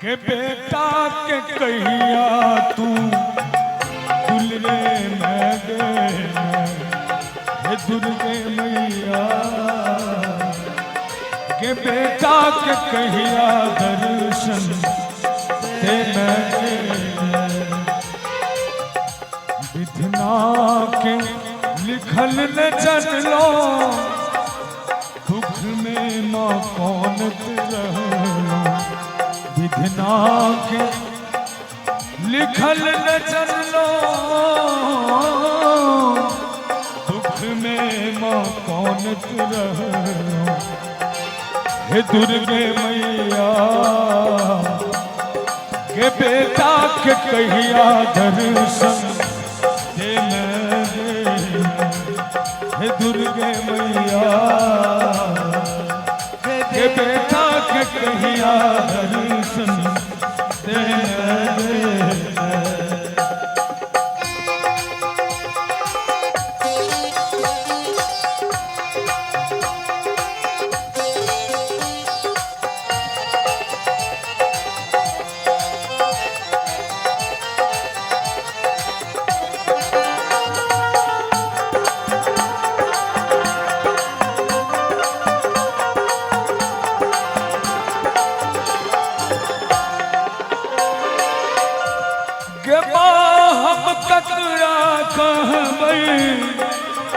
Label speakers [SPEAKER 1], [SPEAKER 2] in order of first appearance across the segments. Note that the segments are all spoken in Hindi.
[SPEAKER 1] के बेटा के कहिया तू दुलरे में गे हे दुर्गे मैया के बेटा के कहिया दर्शन दे विधना के लिखल न चलो दुख में माँ कौन रहलो विधना के लिखल न चलो दुख में माँ कौन रहलो हे दुर्गे मैया के बेटा के कहिया दर्शन दे हे दुर्गे मैया के बेटा के कहिया दर्शन दे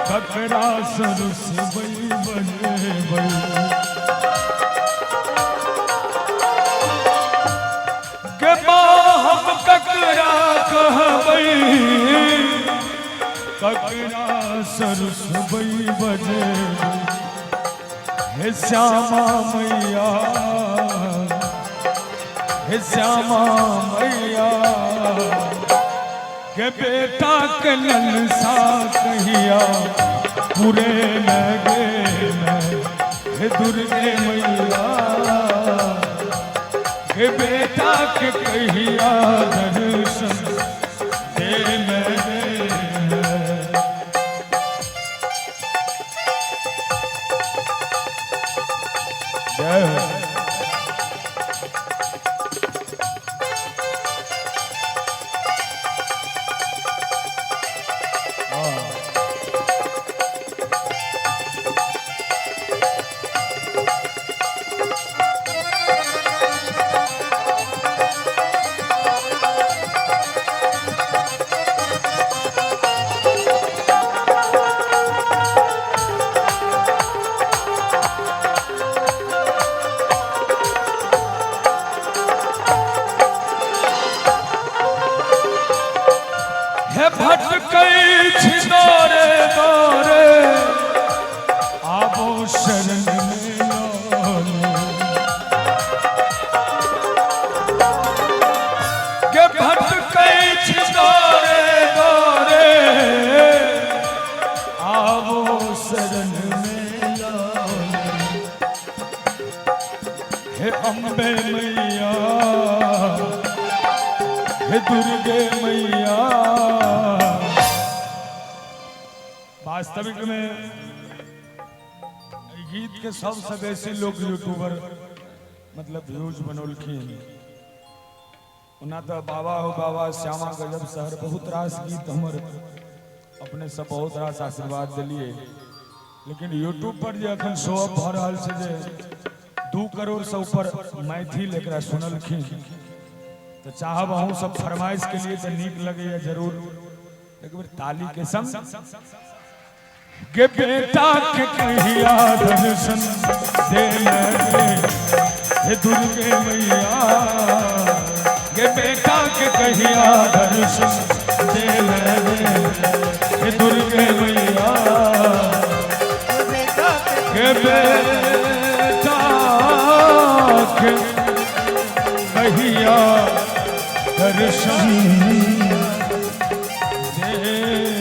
[SPEAKER 1] ककरा सरस बई बने बई के हम ककरा कहबई ककरा सरस बई बने हे श्यामा मैया हे श्यामा मैया के बेटा के ललसा कहिया पूरे लगे हे दुर्गे मैया के बेटा के कहिया दर्शन दे जय भटकई छिदोरे दौरे आबो शरण में लालो के भटकई छिदोरे दौरे आबो शरण में लालो हे अम्बे मैया हे दुर्गे मैया वास्तविक में गीत के सबसे बेसी लोग यूट्यूबर मतलब व्यूज बनौलखिन ओना तो बाबा हो बाबा श्यामा गजब शहर बहुत रास गीत हमर अपने सब बहुत रास आशीर्वाद दिलिए लेकिन यूट्यूब पर जे अखन शो अप भ रहल छै जे 2 करोड़ से ऊपर मैथिल एकरा सुनलखिन तो चाहब अहूँ सब फरमाइश के लिए तो नीक लगे जरूर एक बार ताली के संग के बेटा के कहिया दर्शन दे हे दुर्गे मैया के बेटा के कहिया दर्शन दे हे दुर्गे मैया के बेटा के कहिया दर्शन दे